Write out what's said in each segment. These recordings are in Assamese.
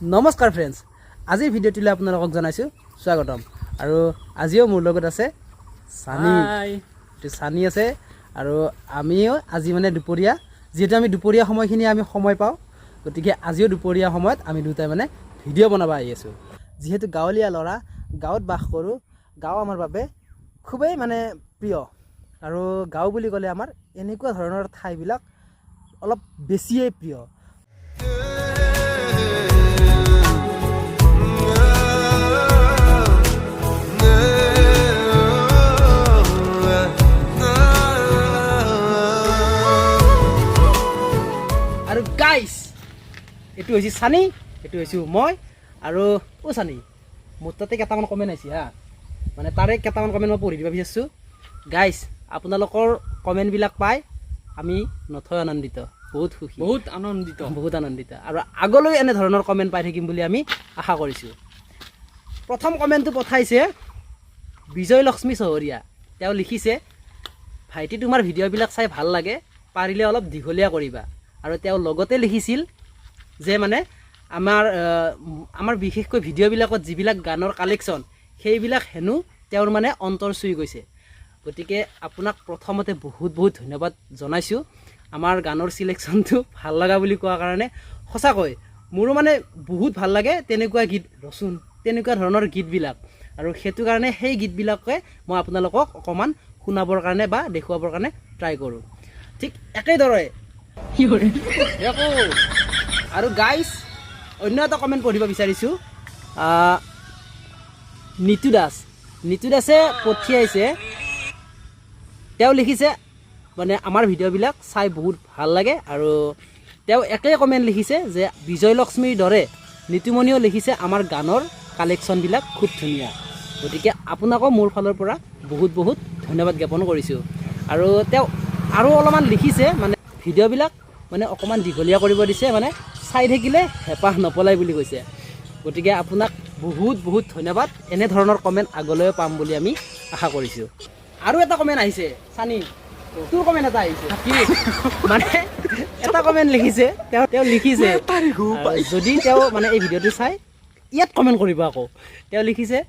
নমস্কাৰ ফ্ৰেণ্ডছ, আজিৰ ভিডিঅ'টোলৈ আপোনালোকক জনাইছোঁ স্বাগতম। আৰু আজিও মোৰ লগত আছে সানি আছে। আৰু আমিও আজি মানে দুপৰীয়া, যিহেতু আমি দুপৰীয়া সময়খিনি আমি সময় পাওঁ, গতিকে আজিও দুপৰীয়া সময়ত আমি দুটাই মানে ভিডিঅ' বনাব আহি আছোঁ। যিহেতু গাঁৱলীয়া ল'ৰা, গাঁৱত বাস কৰোঁ, গাঁও আমাৰ বাবে খুবেই মানে প্ৰিয়। আৰু গাঁও বুলি ক'লে আমাৰ এনেকুৱা ধৰণৰ ঠাইবিলাক অলপ বেছিয়ে প্ৰিয়। আৰু গাইছ, এইটো হৈছে সানি, এইটো হৈছোঁ মই। আৰু সানি, মোৰ তাতে কেইটামান কমেণ্ট আহিছে হা, মানে তাৰে কেইটামান কমেণ্ট মই পঢ়ি দিব বিচাৰিছোঁ। গাইছ, আপোনালোকৰ কমেণ্টবিলাক পাই আমি নথৈ আনন্দিত, বহুত সুখী, বহুত আনন্দিত। আৰু আগলৈ এনেধৰণৰ কমেণ্ট পাই থাকিম বুলি আমি আশা কৰিছোঁ। প্ৰথম কমেণ্টটো পঠাইছে বিজয় লক্ষ্মী চহৰীয়া। তেওঁ লিখিছে, ভাইটি তোমাৰ ভিডিঅ'বিলাক চাই ভাল লাগে, পাৰিলে অলপ দীঘলীয়া কৰিবা। আৰু তেওঁ লগতে লিখিছিল যে মানে আমাৰ বিশেষকৈ ভিডিঅ'বিলাকত যিবিলাক গানৰ কালেকশ্যন, সেইবিলাক হেনো তেওঁৰ মানে অন্তৰ চুই গৈছে। গতিকে আপোনাক প্ৰথমতে বহুত বহুত ধন্যবাদ জনাইছোঁ আমাৰ গানৰ চিলেকশ্যনটো ভাল লগা বুলি কোৱাৰ কাৰণে। সঁচাকৈ মোৰো মানে বহুত ভাল লাগে তেনেকুৱা গীত ৰচোন, তেনেকুৱা ধৰণৰ গীতবিলাক। আৰু সেইটো কাৰণে সেই গীতবিলাকে মই আপোনালোকক অকণমান শুনাবৰ কাৰণে বা দেখুৱাবৰ কাৰণে ট্ৰাই কৰোঁ। ঠিক একেদৰে আৰু গাইছ, অন্য এটা কমেণ্ট পঢ়িব বিচাৰিছোঁ। নিতু দাসে পঠিয়াইছে, তেওঁ লিখিছে মানে আমাৰ ভিডিঅ'বিলাক চাই বহুত ভাল লাগে। আৰু তেওঁ একেই কমেণ্ট লিখিছে যে বিজয় লক্ষ্মীৰ দৰে নিতুমণিও লিখিছে আমাৰ গানৰ কালেকশ্যনবিলাক খুব ধুনীয়া। গতিকে আপোনাকো মোৰ ফালৰ পৰা বহুত বহুত ধন্যবাদ জ্ঞাপন কৰিছোঁ। আৰু তেওঁ আৰু অলপমান লিখিছে, মানে ভিডিঅ'বিলাক মানে অকণমান দীঘলীয়া কৰিব দিছে, মানে চাই থাকিলে হেঁপাহ নপলাই বুলি কৈছে। গতিকে আপোনাক বহুত বহুত ধন্যবাদ। এনেধৰণৰ কমেণ্ট আগলৈও পাম বুলি আমি আশা কৰিছোঁ। আৰু এটা কমেণ্ট আহিছে সানি, তোৰ কমেণ্ট এটা আহিছে মানে এটা কমেণ্ট লিখিছে, তেওঁ লিখিছে যদি তেওঁ মানে এই ভিডিঅ'টো চাই ইয়াত কমেণ্ট কৰিব আকৌ। তেওঁ লিখিছে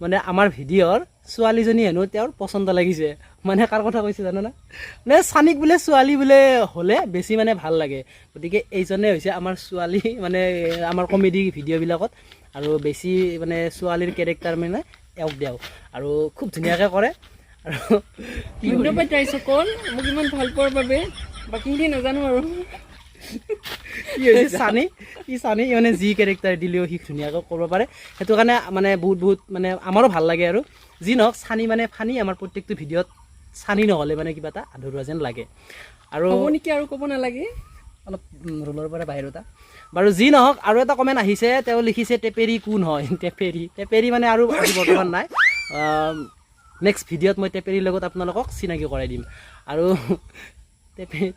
মানে আমাৰ ভিডিঅ'ৰ ছোৱালীজনী হেনো তেওঁৰ পচন্দ লাগিছে। মানে কাৰ কথা কৈছে জানানে? মানে সানিক বোলে ছোৱালী বোলে হ'লে বেছি মানে ভাল লাগে। গতিকে এইজনে হৈছে আমাৰ ছোৱালী, মানে আমাৰ কমেডি ভিডিঅ'বিলাকত আৰু বেছি মানে ছোৱালীৰ কেৰেক্টাৰ মানে এওক দেও, আৰু খুব ধুনীয়াকৈ কৰে। আৰু ধন্যবাদ তাইছো কল মোক ইমান ভাল পোৱাৰ বাবে, বাকীখিনি নাজানো আৰু। সানি মানে যি কেৰেক্টাৰ দিলেও সি ধুনীয়াকৈ কৰিব পাৰে। সেইটো কাৰণে মানে বহুত মানে আমাৰো ভাল লাগে। আৰু যি নহওক, সানি মানে ফানি আমাৰ প্ৰত্যেকটো ভিডিঅ'ত সানি নহ'লে মানে কিবা এটা আধৰুৱা যেন লাগে। আৰু হ'ব নেকি, আৰু ক'ব নালাগে, অলপ ৰোলৰ পৰা বাহিৰতা। বাৰু যি নহওক, আৰু এটা কমেণ্ট আহিছে, তেওঁ লিখিছে টেপেৰী কোন হয়? টেপেৰী মানে আৰু আজি বৰ্তমান নাই। নেক্সট ভিডিঅ'ত মই টেপেৰীৰ লগত আপোনালোকক চিনাকি কৰাই দিম। আৰু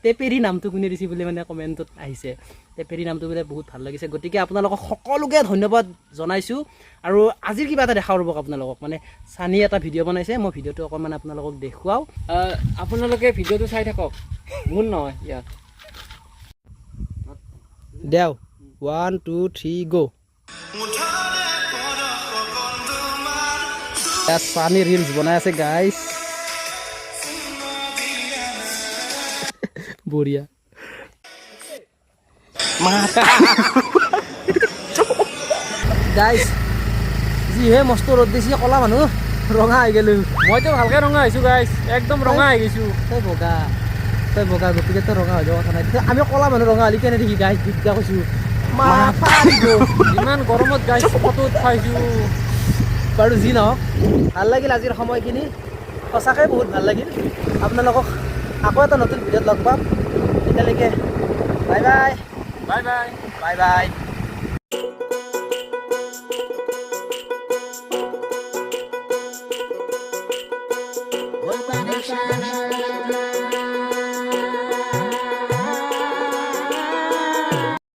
টেপেৰী নামটো কোনে দিছে বুলি মানে কমেণ্টত আহিছে। টেপেৰী নামটো বোলে বহুত ভাল লাগিছে। গতিকে আপোনালোকক সকলোকে ধন্যবাদ জনাইছোঁ। আৰু আজিৰ কিবা এটা দেখাওঁ ৰ'বক আপোনালোকক, মানে সানি এটা ভিডিঅ' বনাইছে, মই ভিডিঅ'টো অকণমান আপোনালোকক দেখুৱাওঁ। আপোনালোকে ভিডিঅ'টো চাই থাকক, ভুল নহয় ইয়াত। দেও 1 2 3 গো। সানি ৰিলছ বনাই আছে গাইছ, বঢ়িয়া। গাইছ, যিহে মস্ত ৰ'দ দিছে, ক'লা মানুহ ৰঙা হৈ গ'লো। মইতো ভালকে ৰঙা হৈছোঁ গাইছ, একদম ৰঙা হৈ গৈছোঁ। তই বগা গতিকে তই ৰঙা হৈ যোৱা কথা নাই। আমি ক'লা মানুহ ৰঙা হ'লে কেনে দেখি গাইছ, দিগদাৰ কৈছোঁ। ইমান গৰমত গাইছ ফটো উঠাইছোঁ। বাৰু যি নহওক, ভাল লাগিল আজিৰ সময়খিনি, সঁচাকৈ বহুত ভাল লাগিল। আপোনালোকক আকৌ এটা নতুন ভিডিঅ'ত লগ পাম। তেতিয়ালৈকে bye bye. Bye bye. Bye bye. One foundation.